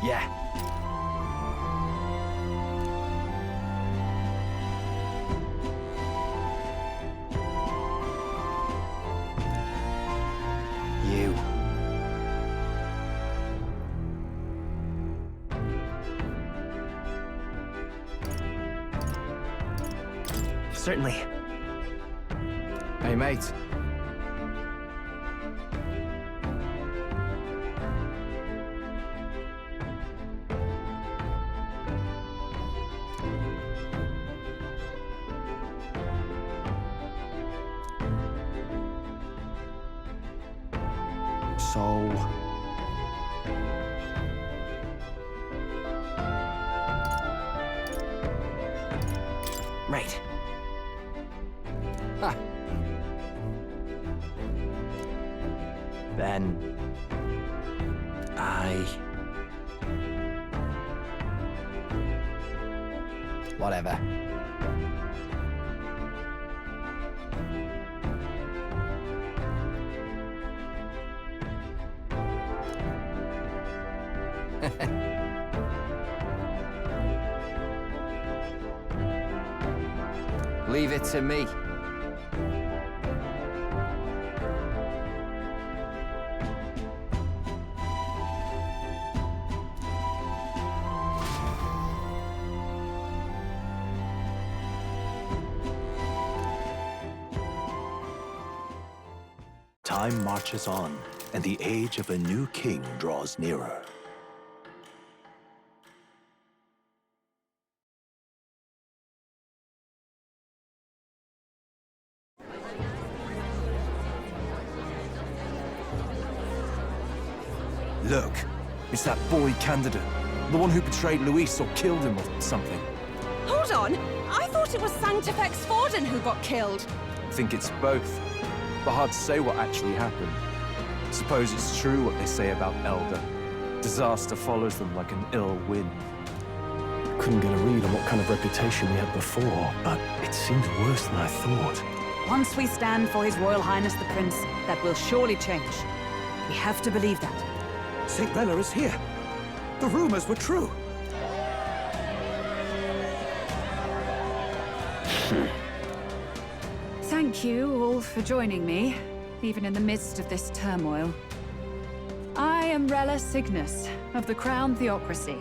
Yeah. You. Certainly. Hey, mate. So... Right. Ah. Then... Whatever. Leave it to me. Time marches on, and the age of a new king draws nearer. Look, it's that boy candidate. The one who betrayed Luis or killed him or something. Hold on! I thought it was Sanctifex Forden who got killed. I think it's both, but hard to say what actually happened. Suppose it's true what they say about Elder. Disaster follows them like an ill wind. Couldn't get a read on what kind of reputation we had before, but it seems worse than I thought. Once we stand for His Royal Highness the Prince, that will surely change. We have to believe that. St. Rella is here. The rumors were true. Thank you all for joining me, even in the midst of this turmoil. I am Rella Cygnus, of the Crown Theocracy.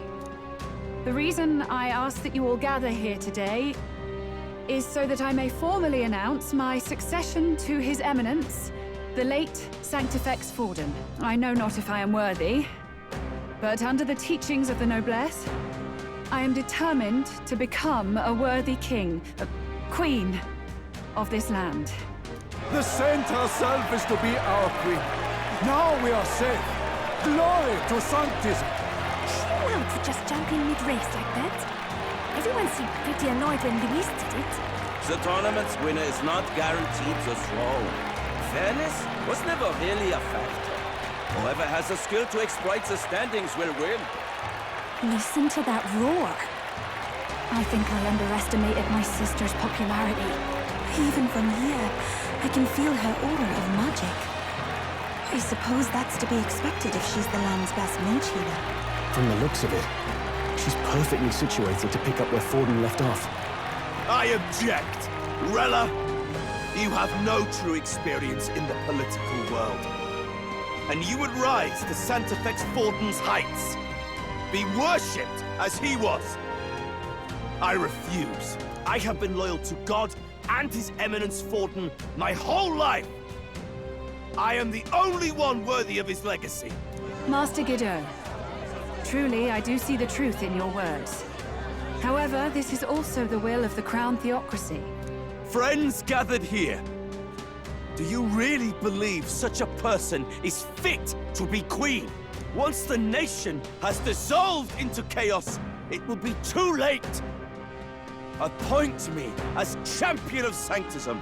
The reason I ask that you all gather here today is so that I may formally announce my succession to His Eminence, the late Sanctifex Forden. I know not if I am worthy, but under the teachings of the noblesse, I am determined to become a worthy king, a queen of this land. The saint herself is to be our queen. Now we are safe. Glory to Sanctism. Chill out for just jumping mid-race like that. Everyone seemed pretty annoyed when Luis did it. The tournament's winner is not guaranteed the throne. Fairness was never really a factor. Whoever has the skill to exploit the standings will win. Listen to that roar. I think I underestimated my sister's popularity. Even from here, I can feel her aura of magic. I suppose that's to be expected if she's the land's best mage healer. From the looks of it, she's perfectly situated to pick up where Forden left off. I object! Rella, you have no true experience in the political world. And you would rise to Sanctifex Forden's heights. Be worshipped as he was. I refuse. I have been loyal to God and His Eminence Forden my whole life. I am the only one worthy of his legacy. Master Guido, truly I do see the truth in your words. However, this is also the will of the Crown Theocracy. Friends gathered here, do you really believe such a person is fit to be queen? Once the nation has dissolved into chaos, it will be too late. Appoint me as champion of Sanctism,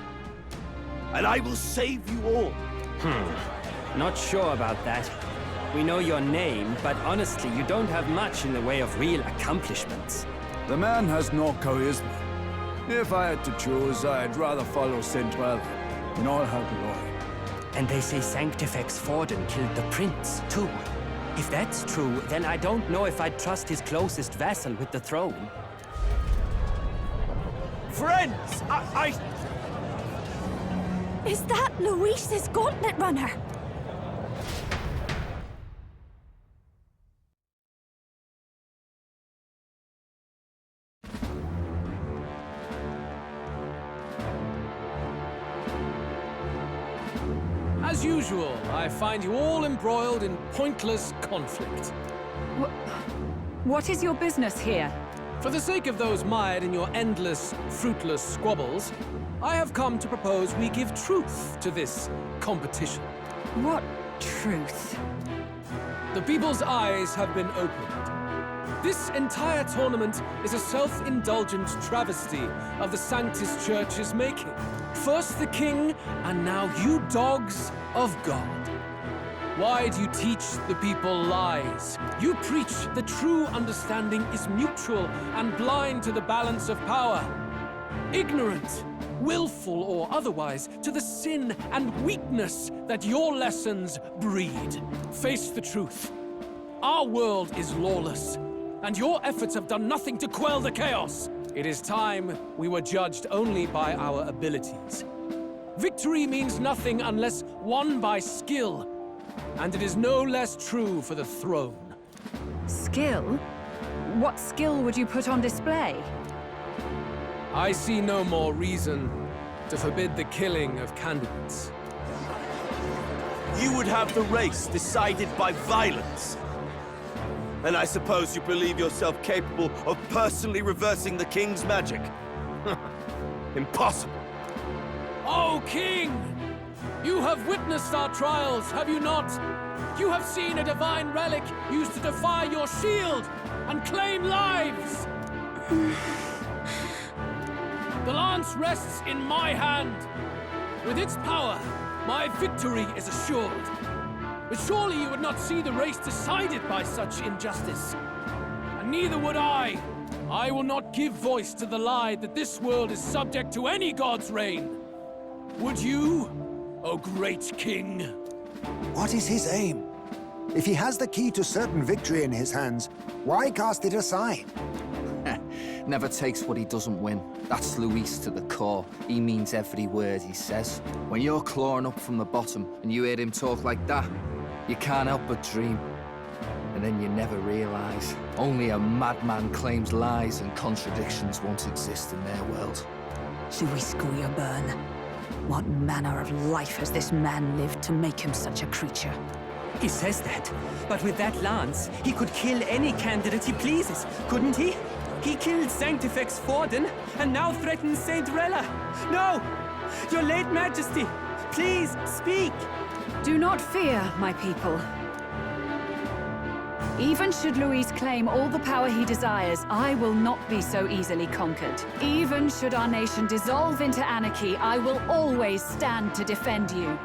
and I will save you all. Not sure about that. We know your name, but honestly, you don't have much in the way of real accomplishments. The man has no charisma. If I had to choose, I'd rather follow St. Rella in all her glory. And they say Sanctifex Forden killed the prince, too. If that's true, then I don't know if I'd trust his closest vassal with the throne. Friends, Is that Luis's gauntlet runner? As usual, I find you all embroiled in pointless conflict. What is your business here? For the sake of those mired in your endless, fruitless squabbles, I have come to propose we give truth to this competition. What truth? The people's eyes have been opened. This entire tournament is a self-indulgent travesty of the Sanctus Church's making. First the king, and now you dogs of God. Why do you teach the people lies? You preach the true understanding is mutual and blind to the balance of power. Ignorant, willful or otherwise, to the sin and weakness that your lessons breed. Face the truth. Our world is lawless, and your efforts have done nothing to quell the chaos. It is time we were judged only by our abilities. Victory means nothing unless won by skill, and it is no less true for the throne. Skill? What skill would you put on display? I see no more reason to forbid the killing of candidates. you would have the race decided by violence. And I suppose you believe yourself capable of personally reversing the king's magic? Impossible. Oh, King! You have witnessed our trials, have you not? You have seen a divine relic used to defy your shield and claim lives! The lance rests in my hand. With its power, my victory is assured. But surely you would not see the race decided by such injustice. And neither would I. I will not give voice to the lie that this world is subject to any god's reign. Would you, O great king? What is his aim? If he has the key to certain victory in his hands, why cast it aside? Never takes what he doesn't win. That's Luis to the core. He means every word he says. When you're clawing up from the bottom and you hear him talk like that, you can't help but dream. And then you never realize. Only a madman claims lies and contradictions won't exist in their world. Luis Guyaburn. What manner of life has this man lived to make him such a creature? He says that, but with that lance, he could kill any candidate he pleases, couldn't he? He killed Sanctifex Forden, and now threatens Saint Rella. No! Your late Majesty, please, speak! Do not fear, my people. Even should Luis claim all the power he desires, I will not be so easily conquered. Even should our nation dissolve into anarchy, I will always stand to defend you.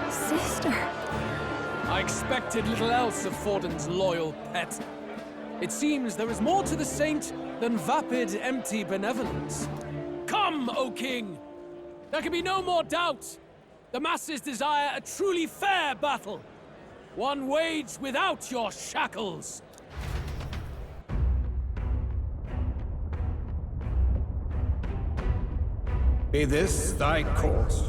Sister. I expected little else of Forden's loyal pet. It seems there is more to the saint than vapid, empty benevolence. Come, O king! There can be no more doubt. The masses desire a truly fair battle. One waged without your shackles. Be this thy course.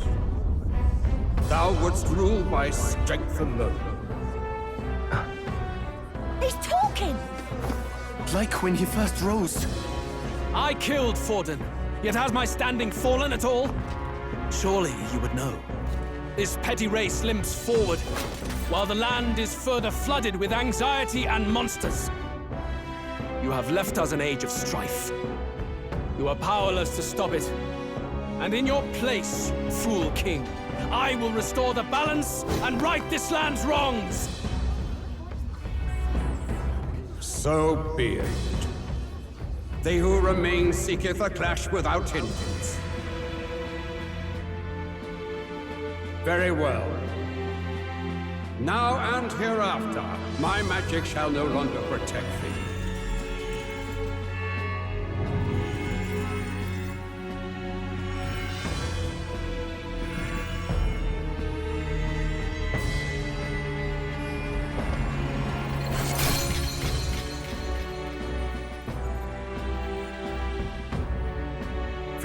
Thou wouldst rule by strength alone. He's talking! Like when he first rose. I killed Forden, yet has my standing fallen at all? Surely you would know. This petty race limps forward, while the land is further flooded with anxiety and monsters. You have left us an age of strife. You are powerless to stop it. And in your place, fool king, I will restore the balance and right this land's wrongs! So be it. They who remain seeketh a clash without hindrance. Very well. Now and hereafter, my magic shall no longer protect thee.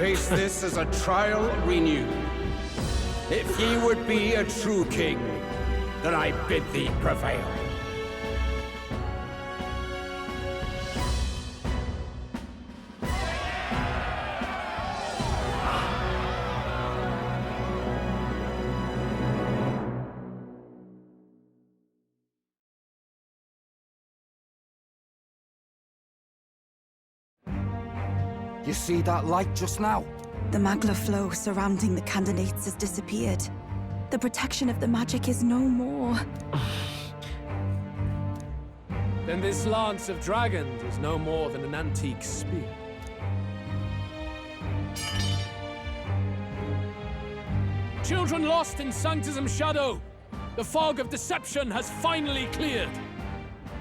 Face this as a trial renewed. If ye would be a true king, then I bid thee prevail. You see that light just now? The magla flow surrounding the candidates has disappeared. The protection of the magic is no more. Then this lance of dragons is no more than an antique spear. Children lost in Sanctism's shadow! The fog of deception has finally cleared!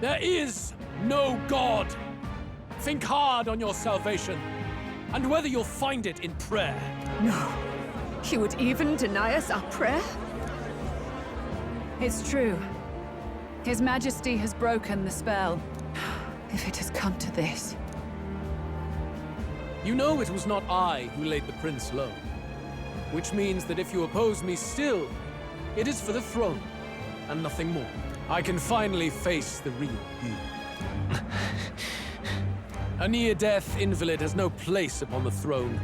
There is no God! Think hard on your salvation, and whether you'll find it in prayer. No. You would even deny us our prayer? It's true. His Majesty has broken the spell. If it has come to this. You know it was not I who laid the prince low. Which means that if you oppose me still, it is for the throne, and nothing more. I can finally face the real you. A near-death invalid has no place upon the throne.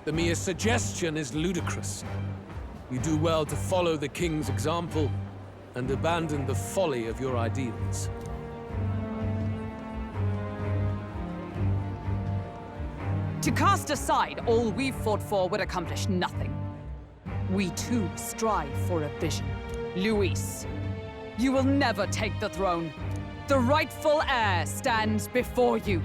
The mere suggestion is ludicrous. You do well to follow the king's example and abandon the folly of your ideals. To cast aside all we've fought for would accomplish nothing. We too strive for a vision. Luis, you will never take the throne. The rightful heir stands before you.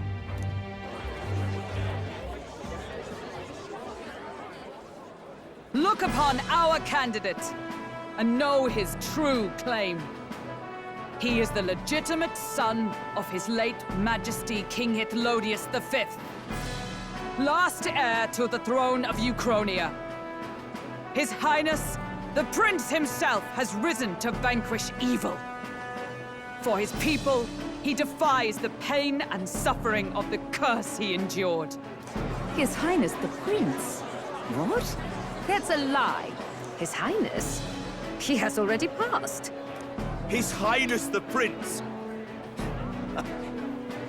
Look upon our candidate and know his true claim. He is the legitimate son of his late Majesty King Hythlodius V, last heir to the throne of Uchronia. His Highness, the Prince himself, has risen to vanquish evil. For his people, he defies the pain and suffering of the curse he endured. His Highness the Prince? What? That's a lie. His Highness? He has already passed. His Highness the Prince!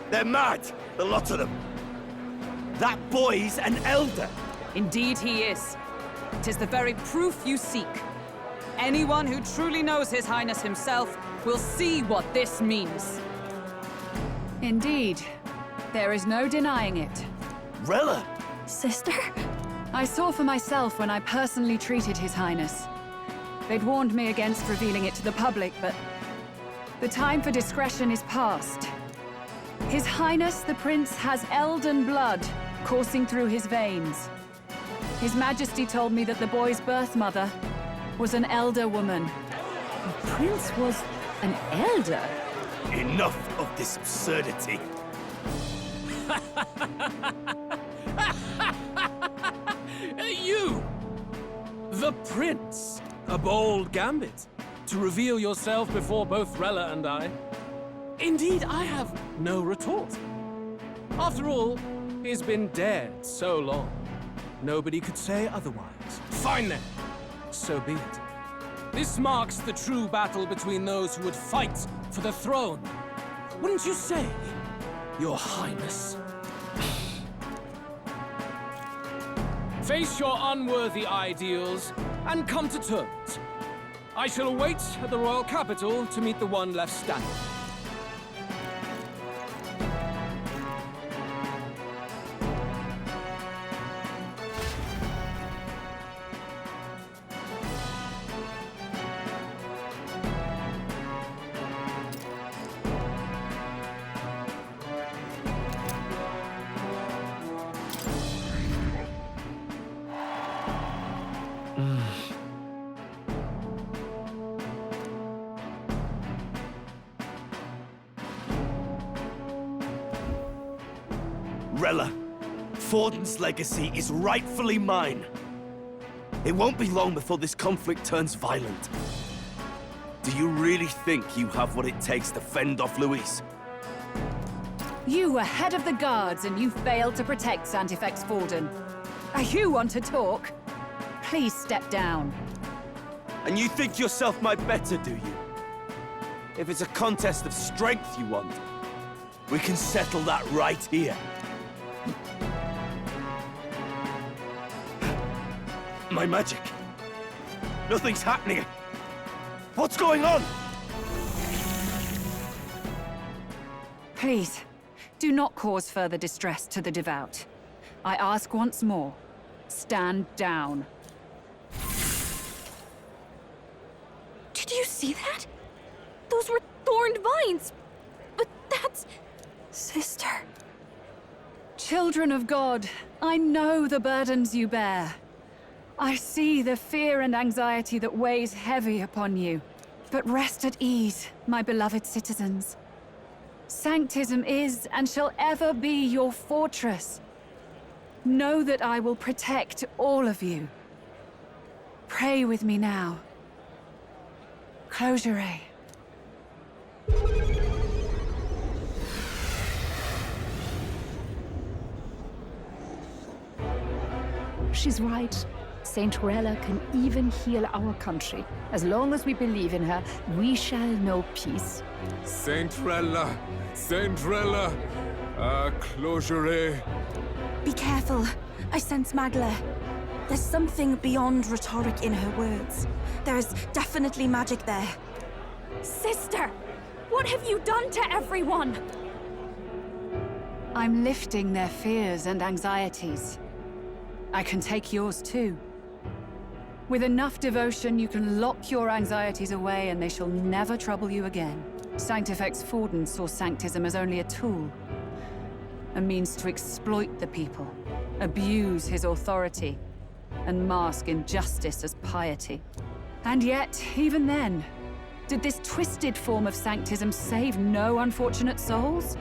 They're mad, the lot of them. That boy's an elder. Indeed he is. 'Tis the very proof you seek. Anyone who truly knows His Highness himself will see what this means. Indeed. There is no denying it. Rella! Sister? I saw for myself when I personally treated His Highness. They'd warned me against revealing it to the public, but the time for discretion is past. His Highness the Prince has elden blood coursing through his veins. His Majesty told me that the boy's birth mother was an elder woman. The Prince was an elder? Enough of this absurdity. You! The Prince! A bold gambit. To reveal yourself before both Rella and I. Indeed, I have no retort. After all, he's been dead so long. Nobody could say otherwise. Fine then. So be it. This marks the true battle between those who would fight for the throne. Wouldn't you say, Your Highness? Face your unworthy ideals and come to terms. I shall await at the royal capital to meet the one left standing. Rella, Forden's legacy is rightfully mine. It won't be long before this conflict turns violent. Do you really think you have what it takes to fend off Luis? You were head of the guards and you failed to protect Santifex Forden. You want to talk? Please step down. And you think yourself my better, do you? If it's a contest of strength you want, we can settle that right here. My magic. Nothing's happening. What's going on? Please, do not cause further distress to the devout. I ask once more, stand down. Did you see that? Those were thorned vines. But that's... Sister. Children of God, I know the burdens you bear. I see the fear and anxiety that weighs heavy upon you. But rest at ease, my beloved citizens. Sanctism is and shall ever be your fortress. Know that I will protect all of you. Pray with me now. Close your eyes. She's right. Saint Rella can even heal our country. As long as we believe in her, we shall know peace. Saint Rella! Saint Rella! Close your eyes. Be careful. I sense Magla. There's something beyond rhetoric in her words. There's definitely magic there. Sister! What have you done to everyone? I'm lifting their fears and anxieties. I can take yours too. With enough devotion, you can lock your anxieties away and they shall never trouble you again. Sanctifex Forden saw Sanctism as only a tool. A means to exploit the people, abuse his authority, and mask injustice as piety. And yet, even then, did this twisted form of Sanctism save no unfortunate souls?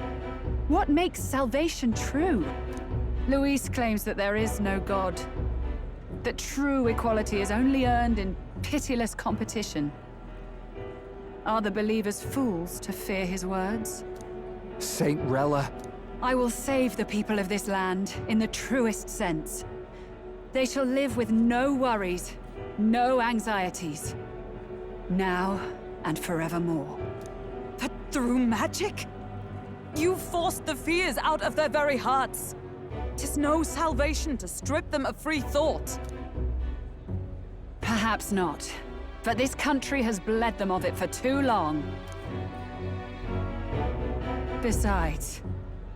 What makes salvation true? Luis claims that there is no God, that true equality is only earned in pitiless competition. Are the believers fools to fear his words? Saint Rella. I will save the people of this land in the truest sense. They shall live with no worries, no anxieties. Now and forevermore. But through magic? You forced the fears out of their very hearts. 'Tis no salvation to strip them of free thought. Perhaps not. But this country has bled them of it for too long. Besides,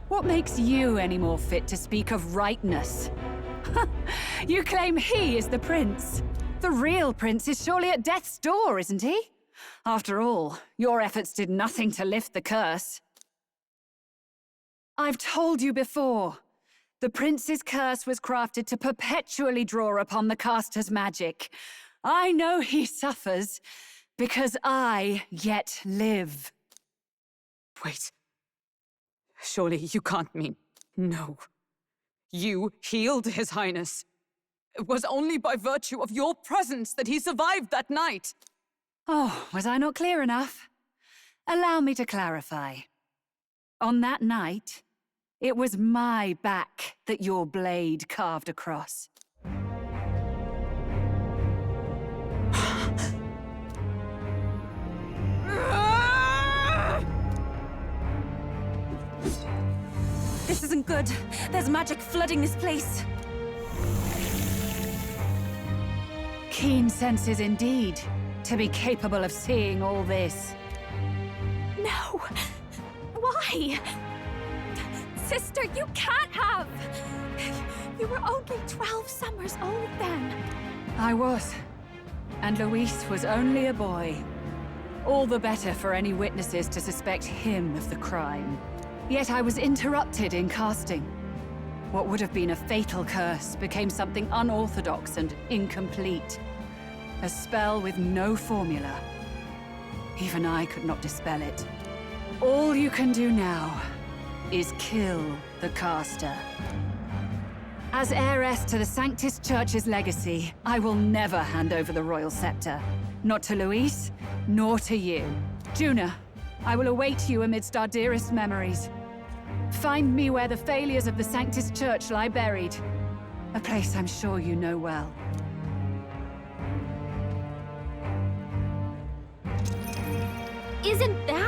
what makes you any more fit to speak of rightness? You claim he is the prince. The real prince is surely at death's door, isn't he? After all, your efforts did nothing to lift the curse. I've told you before. The prince's curse was crafted to perpetually draw upon the caster's magic. I know he suffers, because I yet live. Wait. Surely you can't mean... No. You healed His Highness. It was only by virtue of your presence that he survived that night. Oh, was I not clear enough? Allow me to clarify. On that night, it was my back that your blade carved across. This isn't good. There's magic flooding this place. Keen senses indeed, to be capable of seeing all this. No! Why? Sister, you can't have! You were only 12 summers old then. I was. And Luis was only a boy. All the better for any witnesses to suspect him of the crime. Yet I was interrupted in casting. What would have been a fatal curse became something unorthodox and incomplete. A spell with no formula. Even I could not dispel it. All you can do now is kill the caster. As heiress to the Sanctis Church's legacy, I will never hand over the royal scepter. Not to Luis, nor to you. Juna, I will await you amidst our dearest memories. Find me where the failures of the Sanctis Church lie buried. A place I'm sure you know well. Isn't that